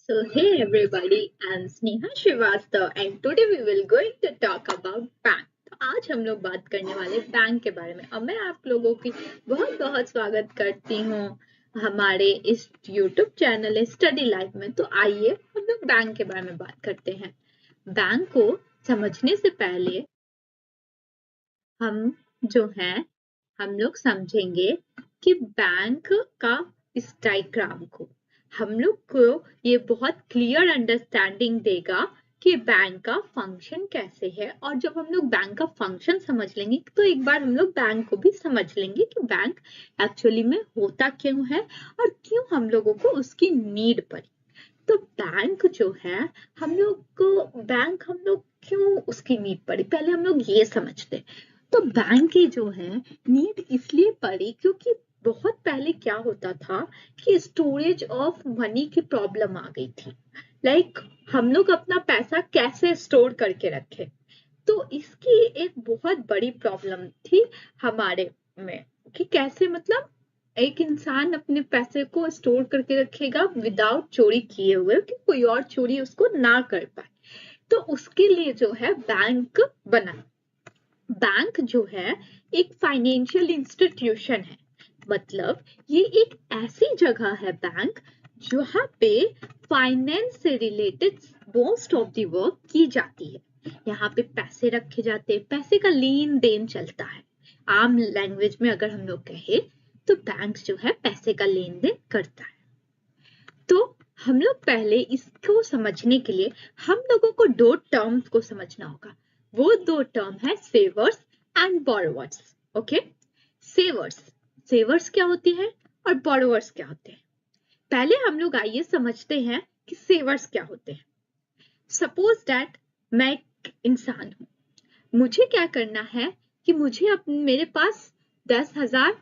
So hey everybody, I'm Sneha Srivastava and today we will going to talk about bank. तो आज हम लोग बात करने वाले बैंक के बारे में और मैं आप लोगों की बहुत बहुत स्वागत करती हूँ हमारे इस YouTube चैनल स्टडी लाइफ में। तो आइए हम लोग बैंक के बारे में बात करते हैं। बैंक को समझने से पहले हम जो है हम लोग समझेंगे कि बैंक का इस डायग्राम को हम लोग को ये बहुत क्लियर अंडरस्टैंडिंग देगा कि बैंक का फंक्शन कैसे है। और जब हम लोग बैंक का फंक्शन समझ लेंगे तो एक बार हम लोग बैंक को भी समझ लेंगे कि बैंक एक्चुअली में होता क्यों है और क्यों हम लोगों को उसकी नीड पड़ी। तो बैंक जो है हम लोग क्यों उसकी नीड पड़ी, पहले हम लोग ये समझते हैं। तो बैंक की जो है नीड इसलिए पड़ी क्योंकि बहुत पहले क्या होता था कि स्टोरेज ऑफ मनी की प्रॉब्लम आ गई थी। लाइक हम लोग अपना पैसा कैसे स्टोर करके रखें, तो इसकी एक बहुत बड़ी प्रॉब्लम थी हमारे में कि कैसे मतलब एक इंसान अपने पैसे को स्टोर करके रखेगा विदाउट चोरी किए हुए कि कोई और चोरी उसको ना कर पाए। तो उसके लिए जो है बैंक बना। बैंक जो है एक फाइनेंशियल इंस्टीट्यूशन है, मतलब ये एक ऐसी जगह है बैंक जहाँ पे फाइनेंस से related most of the work की जाती है। यहाँ पे पैसे रखे जाते हैं, पैसे का लेन देन चलता है। आम लैंग्वेज में अगर हम लोग कहें तो बैंक जो है पैसे का लेन देन करता है। तो हम लोग पहले इसको समझने के लिए हम लोगों को दो टर्म्स को समझना होगा। वो दो टर्म है सेवर्स एंड बोरोवर्स। ओके, सेवर्स क्या होती है और बोरोवर्स क्या होते हैं। पहले हम लोग आइए समझते हैं कि सेवर्स क्या होते हैं। सपोज दैट मैं एक इंसान हूं, मुझे क्या करना है कि मुझे मेरे पास 10,000,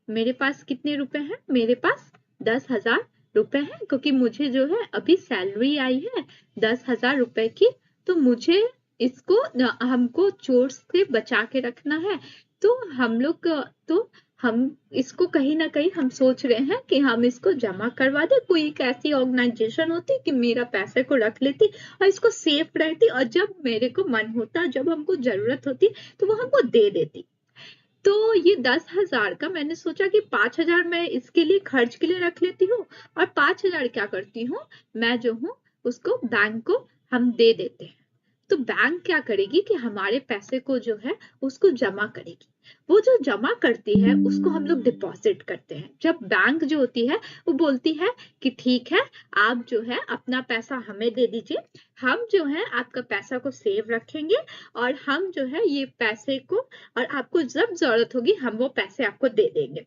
मेरे पास कितने रुपए हैं, मेरे पास 10,000 रुपए हैं क्योंकि मुझे जो है अभी सैलरी आई है 10,000 रुपए की। तो मुझे इसको हमको चोर से बचा के रखना है। तो हम इसको कहीं ना कहीं हम सोच रहे हैं कि हम इसको जमा करवा दे। कोई एक ऐसी ऑर्गेनाइजेशन होती कि मेरा पैसे को रख लेती और इसको सेफ रहती और जब मेरे को मन होता, जब हमको जरूरत होती तो वो हमको दे देती। तो ये 10,000 का मैंने सोचा कि 5,000 मैं इसके लिए खर्च के लिए रख लेती हूँ और 5,000 क्या करती हूँ, मैं जो हूँ उसको बैंक को हम दे देते हैं। तो बैंक क्या करेगी कि हमारे पैसे को जो है उसको जमा करेगी। वो जो जमा करती है उसको हम लोग डिपॉजिट करते हैं। जब बैंक जो होती है वो बोलती है कि ठीक है, आप जो है अपना पैसा हमें दे दीजिए, हम जो है आपका पैसा को सेव रखेंगे और हम जो है ये पैसे को, और आपको जब जरूरत होगी हम वो पैसे आपको दे देंगे।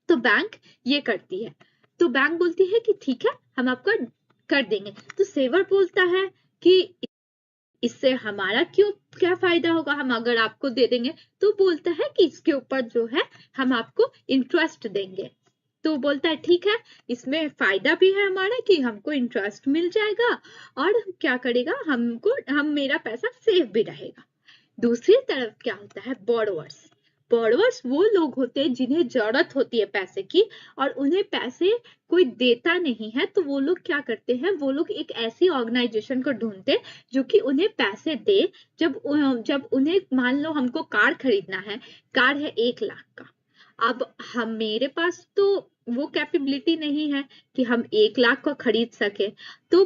तो बैंक ये करती है। तो बैंक बोलती है कि ठीक है, हम आपको कर देंगे। तो सेवर बोलता है कि इससे हमारा क्या फायदा होगा, हम अगर आपको दे देंगे। तो बोलता है कि इसके ऊपर जो है हम आपको इंटरेस्ट देंगे। तो बोलता है ठीक है, इसमें फायदा भी है हमारा कि हमको इंटरेस्ट मिल जाएगा और क्या करेगा, हम मेरा पैसा सेफ भी रहेगा। दूसरी तरफ क्या होता है, बोरोवर्स। बोरोवर्स वो लोग होते हैं जिन्हें जरूरत होती है पैसे की और उन्हें पैसे कोई देता नहीं है। तो वो लोग क्या करते हैं, वो लोग एक ऐसी ऑर्गेनाइजेशन को ढूंढते हैं जो कि उन्हें पैसे दे। जब उन्हें मान लो हमको कार खरीदना है, कार है 1 लाख का। अब हम मेरे पास तो वो कैपेबिलिटी नहीं है कि हम 1 लाख को खरीद सके। तो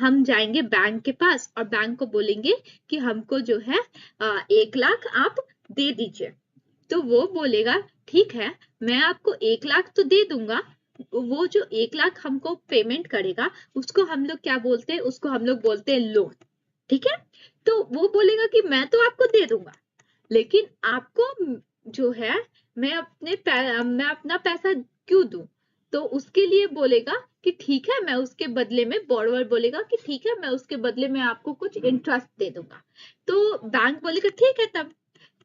हम जाएंगे बैंक के पास और बैंक को बोलेंगे कि हमको जो है 1 लाख आप दे दीजिए। तो वो बोलेगा ठीक है, मैं आपको 1 लाख तो दे दूंगा। वो जो 1 लाख हमको पेमेंट करेगा उसको हम लोग क्या बोलते हैं, उसको हम लोग बोलते हैं लोन। ठीक है, तो वो बोलेगा कि मैं तो आपको दे दूंगा, लेकिन आपको जो है मैं अपना पैसा क्यों दूं। तो उसके लिए बोलेगा कि ठीक है, मैं उसके बदले में, बोरोवर बोलेगा कि ठीक है, मैं उसके बदले में आपको कुछ इंटरेस्ट दे दूंगा। तो बैंक बोलेगा ठीक है तब।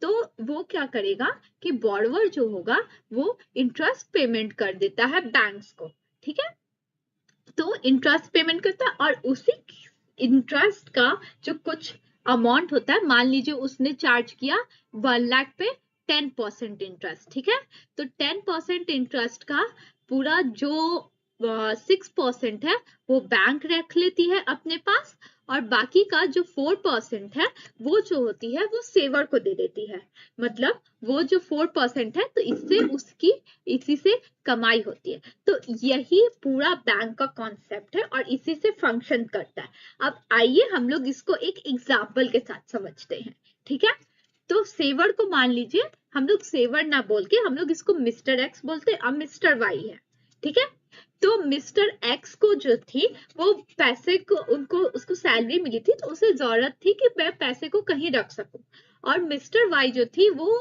तो वो क्या करेगा कि बोरोवर जो होगा वो इंटरेस्ट पेमेंट कर देता है बैंक्स को। ठीक है, तो इंटरेस्ट पेमेंट करता है और उसी इंटरेस्ट का जो कुछ अमाउंट होता है, मान लीजिए उसने चार्ज किया 1 लाख पे 10% इंटरेस्ट। ठीक है, तो 10% इंटरेस्ट का पूरा जो 6% है वो बैंक रख लेती है अपने पास, और बाकी का जो 4% है वो जो होती है वो सेवर को दे देती है। मतलब वो जो 4% है तो इससे उसकी इसी से कमाई होती है। तो यही पूरा बैंक का कॉन्सेप्ट है और इसी से फंक्शन करता है। अब आइए हम लोग इसको एक एग्जाम्पल के साथ समझते हैं, ठीक है। तो सेवर को मान लीजिए, हम लोग सेवर ना बोल के हम लोग इसको मिस्टर एक्स बोलते, अब मिस्टर वाई है, ठीक है। तो मिस्टर एक्स को जो थी वो पैसे को उसको सैलरी मिली थी, तो उसे जरूरत थी कि मैं पैसे को कहीं रख सकूं। और मिस्टर वाई जो थी वो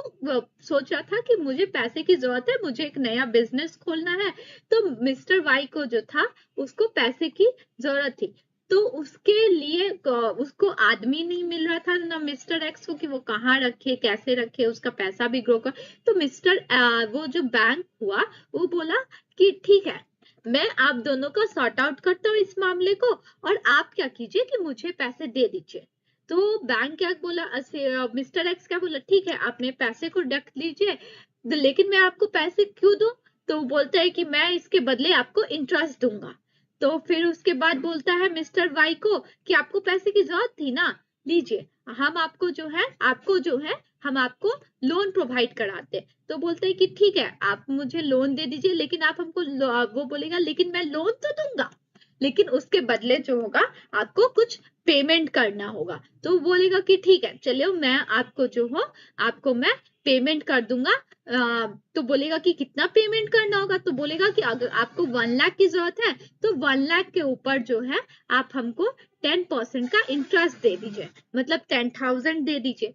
सोच रहा था कि मुझे पैसे की जरूरत है, मुझे एक नया बिजनेस खोलना है। तो मिस्टर वाई को जो था उसको पैसे की जरूरत थी, तो उसके लिए उसको आदमी नहीं मिल रहा था ना मिस्टर एक्स को कि वो कहाँ रखे कैसे रखे, उसका पैसा भी ग्रो कर। तो वो जो बैंक हुआ वो बोला कि ठीक है, मैं आप दोनों का सॉर्ट आउट करता हूँ इस मामले को, और आप क्या कीजिए कि मुझे पैसे दे दीजिए। तो बैंक क्या बोला, मिस्टर एक्स क्या बोला, ठीक है आपने पैसे को रख लीजिए, लेकिन मैं आपको पैसे क्यों दूं। तो बोलता है कि मैं इसके बदले आपको इंटरेस्ट दूंगा। तो फिर उसके बाद बोलता है मिस्टर वाई को कि आपको पैसे की जरूरत थी ना, लीजिए हम आपको जो है हम आपको लोन प्रोवाइड कराते। तो बोलते हैं कि ठीक है आप मुझे लोन दे दीजिए, लेकिन आप हमको वो बोलेगा लेकिन मैं लोन तो दूंगा, लेकिन उसके बदले जो होगा आपको कुछ पेमेंट करना होगा। तो बोलेगा कि ठीक है चलिए मैं आपको मैं पेमेंट कर दूंगा। तो बोलेगा कि कितना पेमेंट करना होगा। तो बोलेगा कि अगर आपको 1 लाख की जरूरत है तो 1 लाख के ऊपर जो है आप हमको 10% का इंटरेस्ट दे दीजिए, मतलब 10,000 दे दीजिए।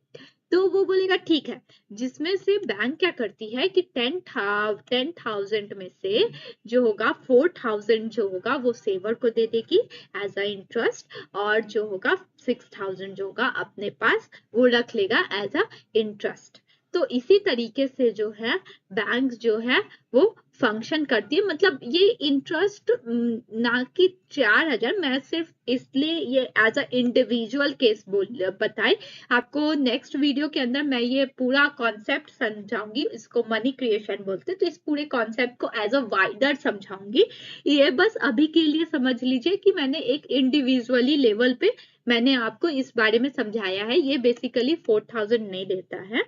तो वो बोलेगा ठीक है, जिसमें से बैंक क्या करती है कि 10,000 में से जो होगा 4,000 जो होगा वो सेवर को दे देगी एज अ इंटरेस्ट, और जो होगा 6,000 जो होगा अपने पास वो रख लेगा एज अ इंटरेस्ट। तो इसी तरीके से जो है बैंक जो है वो फंक्शन करती है। मतलब ये इंटरेस्ट ना कि 4,000, मैं सिर्फ इसलिए ये एज अ इंडिविजुअल केस बताए। आपको नेक्स्ट वीडियो के अंदर मैं ये पूरा कॉन्सेप्ट समझाऊंगी, इसको मनी क्रिएशन बोलते हैं, तो इस पूरे कॉन्सेप्ट को एज अ वाइडर समझाऊंगी। ये बस अभी के लिए समझ लीजिए कि मैंने एक इंडिविजुअली लेवल पे मैंने आपको इस बारे में समझाया है। ये बेसिकली 4,000 नहीं देता है।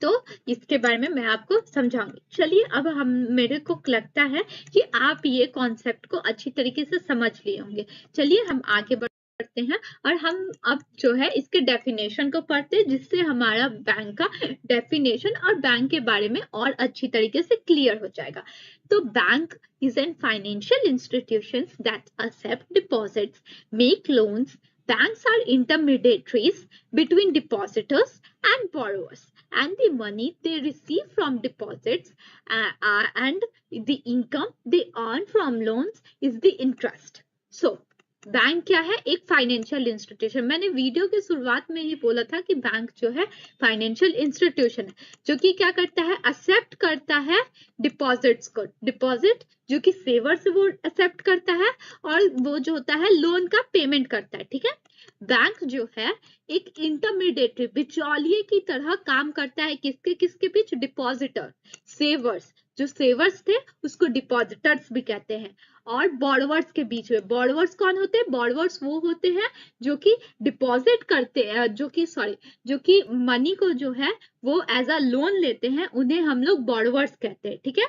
तो इसके बारे में मैं आपको समझाऊंगी। चलिए अब मेरे को लगता है कि आप ये कॉन्सेप्ट को अच्छी तरीके से समझ लिए होंगे। चलिए हम आगे बढ़ते हैं और हम अब जो है इसके डेफिनेशन को पढ़ते हैं, जिससे हमारा बैंक का डेफिनेशन और बैंक के बारे में और अच्छी तरीके से क्लियर हो जाएगा। तो bank is an financial institutions that accept deposits, make loans. Banks are intermediaries between depositors and borrowers, and the money they receive from deposits and the income they earn from loans is the interest. So bank क्या है, एक financial institution. मैंने video की शुरुआत में ही बोला था कि बैंक जो है फाइनेंशियल इंस्टीट्यूशन है, जो कि क्या करता है, एक्सेप्ट करता है डिपॉजिट्स को। डिपॉजिट जो कि सेवर से वो एक्सेप्ट करता है, और वो जो होता है लोन का पेमेंट करता है, ठीक है। बैंक जो है एक इंटरमीडिएटरी बिचौलिए की तरह काम करता है, किसके किसके बीच, डिपॉजिटर सेवर्स, जो सेवर्स थे उसको डिपॉजिटर्स भी कहते हैं, और बॉरोवर्स के बीच में। बॉरोवर्स कौन होते हैं, बॉरोवर्स वो होते हैं जो कि डिपॉजिट करते हैं, जो कि मनी को जो है वो एज अ लोन लेते हैं, उन्हें हम लोग बॉरोवर्स कहते हैं, ठीक है।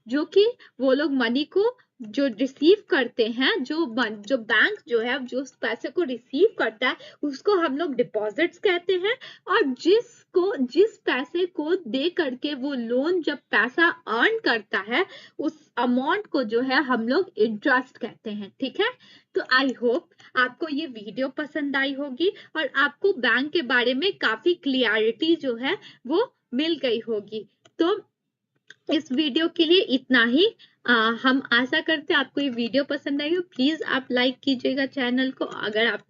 जो कि वो लोग मनी को जो रिसीव करते हैं, जो बैंक जो है जो उस पैसे को रिसीव करता है उसको हम लोग डिपॉजिट्स कहते हैं, और जिस पैसे को दे करके वो लोन जब पैसा अर्न करता है उस अमाउंट को जो है हम लोग इंटरेस्ट कहते हैं, ठीक है। तो आई होप आपको ये वीडियो पसंद आई होगी और आपको बैंक के बारे में काफी क्लियरिटी जो है वो मिल गई होगी। तो इस वीडियो के लिए इतना ही। हम आशा करते हैं आपको ये वीडियो पसंद आएगा। प्लीज आप लाइक कीजिएगा चैनल को, अगर आपको